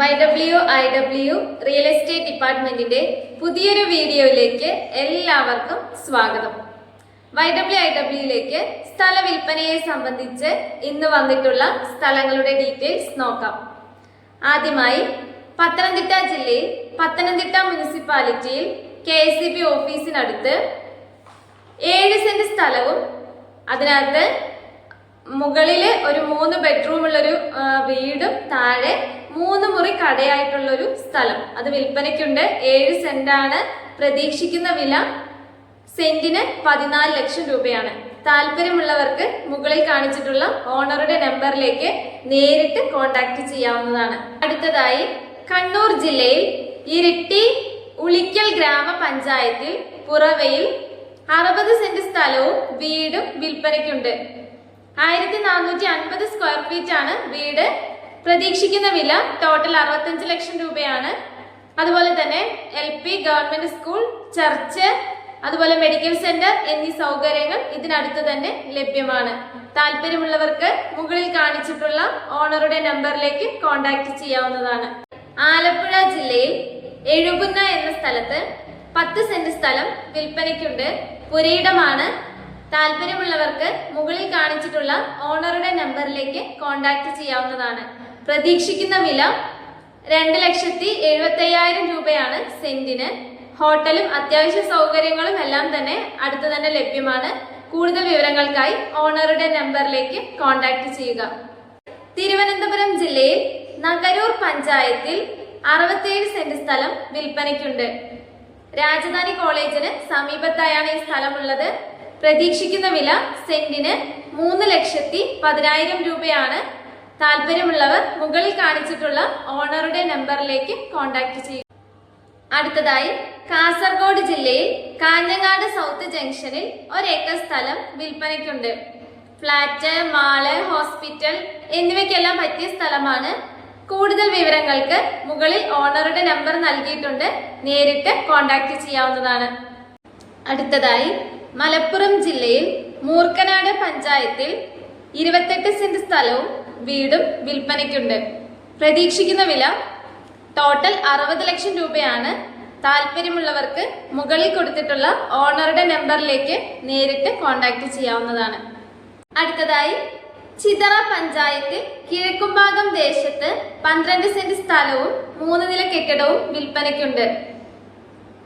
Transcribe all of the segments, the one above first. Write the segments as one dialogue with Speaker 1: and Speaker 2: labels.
Speaker 1: YWIW real estate ഡിപ്പാർട്ട്മെന്റിന്റെ പുതിയൊരു വീഡിയോയിലേക്ക് എല്ലാവർക്കും സ്വാഗതം. YWIWയിലേക്ക് സ്ഥല വിൽപ്പനയെ സംബന്ധിച്ച് ഇന്ന് വന്നിട്ടുള്ള സ്ഥലങ്ങളുടെ ഡീറ്റെയിൽസ് നോക്കാം. ആദ്യമായി പത്തനംതിട്ട ജില്ലയിൽ പത്തനംതിട്ട മുനിസിപ്പാലിറ്റിയിൽ KSEB ഓഫീസിനടുത്ത് 7 സെന്റ് സ്ഥലവും അതിനകത്ത് മുകളില് ഒരു 3 ബെഡ്റൂമുള്ളൊരു വീടും താഴെ 3 മുറി കടയായിട്ടുള്ളൊരു സ്ഥലം അത് വിൽപ്പനയ്ക്കുണ്ട്. 7 സെന്റാണ്. പ്രതീക്ഷിക്കുന്ന വില സെന്റിന് 14 ലക്ഷം രൂപയാണ്. താല്പര്യമുള്ളവർക്ക് മുകളിൽ കാണിച്ചിട്ടുള്ള ഓണറുടെ നമ്പറിലേക്ക് നേരിട്ട് കോൺടാക്ട് ചെയ്യാവുന്നതാണ്. അടുത്തതായി കണ്ണൂർ ജില്ലയിൽ ഇരിട്ടി ഉളിക്കൽ ഗ്രാമപഞ്ചായത്തിൽ പുറവയിൽ 60 സെന്റ് സ്ഥലവും വീടും വിൽപ്പനയ്ക്കുണ്ട്. 1450 സ്ക്വയർ ഫീറ്റ് ആണ് വീട്. പ്രതീക്ഷിക്കുന്ന വില ടോട്ടൽ 65 ലക്ഷം രൂപയാണ്. അതുപോലെ തന്നെ LP ഗവൺമെന്റ് സ്കൂൾ, ചർച്ച്, അതുപോലെ മെഡിക്കൽ സെന്റർ എന്നീ സൗകര്യങ്ങൾ ഇതിനടുത്ത് തന്നെ ലഭ്യമാണ്. താല്പര്യമുള്ളവർക്ക് മുകളിൽ കാണിച്ചിട്ടുള്ള ഓണറുടെ നമ്പറിലേക്ക് കോൺടാക്ട് ചെയ്യാവുന്നതാണ്. ആലപ്പുഴ ജില്ലയിൽ എഴുപുന്ന എന്ന സ്ഥലത്ത് 10 സെന്റ് സ്ഥലം വിൽപ്പനയ്ക്കുണ്ട്. പുരയിടമാണ്. താല്പര്യമുള്ളവർക്ക് മുകളിൽ കാണിച്ചിട്ടുള്ള ഓണറുടെ നമ്പറിലേക്ക് കോൺടാക്ട് ചെയ്യാവുന്നതാണ്. പ്രതീക്ഷിക്കുന്ന വില 2,75,000 രൂപയാണ് സെന്റിന്. ഹോട്ടലും അത്യാവശ്യ സൗകര്യങ്ങളും എല്ലാം തന്നെ അടുത്ത് തന്നെ ലഭ്യമാണ്. കൂടുതൽ വിവരങ്ങൾക്കായി ഓണറുടെ നമ്പറിലേക്ക് കോൺടാക്ട് ചെയ്യുക. തിരുവനന്തപുരം ജില്ലയിൽ നഗരൂർ പഞ്ചായത്തിൽ 67 സെന്റ് സ്ഥലം വിൽപ്പനയ്ക്കുണ്ട്. രാജധാനി കോളേജിന് സമീപത്തായാണ് ഈ സ്ഥലമുള്ളത്. പ്രതീക്ഷിക്കുന്ന വില സെന്റിന് 3,10,000 രൂപയാണ്. താല്പര്യമുള്ളവർ മുകളിൽ കാണിച്ചിട്ടുള്ള ഓണറുടെ നമ്പറിലേക്ക് കോൺടാക്ട് ചെയ്യും. അടുത്തതായി കാസർഗോഡ് ജില്ലയിൽ കാഞ്ഞങ്ങാട് സൗത്ത് ജംഗ്ഷനിൽ 1 ഏക്കർ സ്ഥലം വിൽപ്പനയ്ക്കുണ്ട്. ഫ്ലാറ്റ്, മാള്, ഹോസ്പിറ്റൽ എന്നിവയ്ക്കെല്ലാം പറ്റിയ സ്ഥലമാണ്. കൂടുതൽ വിവരങ്ങൾക്ക് മുകളിൽ ഓണറുടെ നമ്പർ നൽകിയിട്ടുണ്ട്. നേരിട്ട് കോൺടാക്ട് ചെയ്യാവുന്നതാണ്. അടുത്തതായി മലപ്പുറം ജില്ലയിൽ മൂർക്കനാട് പഞ്ചായത്തിൽ 28 സെന്റ് സ്ഥലവും വീടും വിൽപ്പനയ്ക്കുണ്ട്. പ്രതീക്ഷിക്കുന്ന വില ടോട്ടൽ 60 ലക്ഷം രൂപയാണ്. താല്പര്യമുള്ളവർക്ക് മുകളിൽ കൊടുത്തിട്ടുള്ള ഓണറുടെ നമ്പറിലേക്ക് നേരിട്ട് കോൺടാക്ട് ചെയ്യാവുന്നതാണ്. അടുത്തതായി ചിതറ പഞ്ചായത്തിൽ കിഴക്കുംഭാഗം ദേശത്ത് 12 സെന്റ് സ്ഥലവും 3 നില കെട്ടിടവും വിൽപ്പനയ്ക്കുണ്ട്.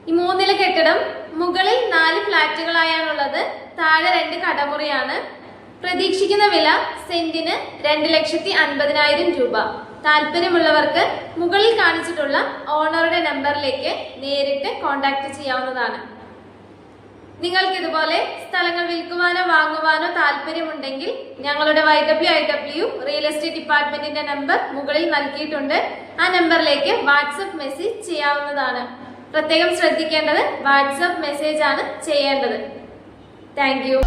Speaker 1: ഈ 3 നില കെട്ടിടം മുകളിൽ 4 ഫ്ലാറ്റുകളായാണുള്ളത്. താഴെ 2 കടമുറിയാണ്. പ്രതീക്ഷിക്കുന്ന വില സെന്റിന് 2,50,000 രൂപ. താല്പര്യമുള്ളവർക്ക് മുകളിൽ കാണിച്ചിട്ടുള്ള ഓണറുടെ നമ്പറിലേക്ക് നേരിട്ട് കോൺടാക്ട് ചെയ്യാവുന്നതാണ്. നിങ്ങൾക്ക് ഇതുപോലെ സ്ഥലങ്ങൾ വിൽക്കുവാനോ വാങ്ങുവാനോ താല്പര്യമുണ്ടെങ്കിൽ ഞങ്ങളുടെ YWIW റിയൽ എസ്റ്റേറ്റ് ഡിപ്പാർട്ട്മെന്റിന്റെ നമ്പർ മുകളിൽ നൽകിയിട്ടുണ്ട്. ആ നമ്പറിലേക്ക് വാട്സപ്പ് മെസ്സേജ് ചെയ്യാവുന്നതാണ്. പ്രത്യേകം ശ്രദ്ധിക്കേണ്ടത് വാട്സപ്പ് മെസ്സേജ് ആണ് ചെയ്യേണ്ടത്. Thank you.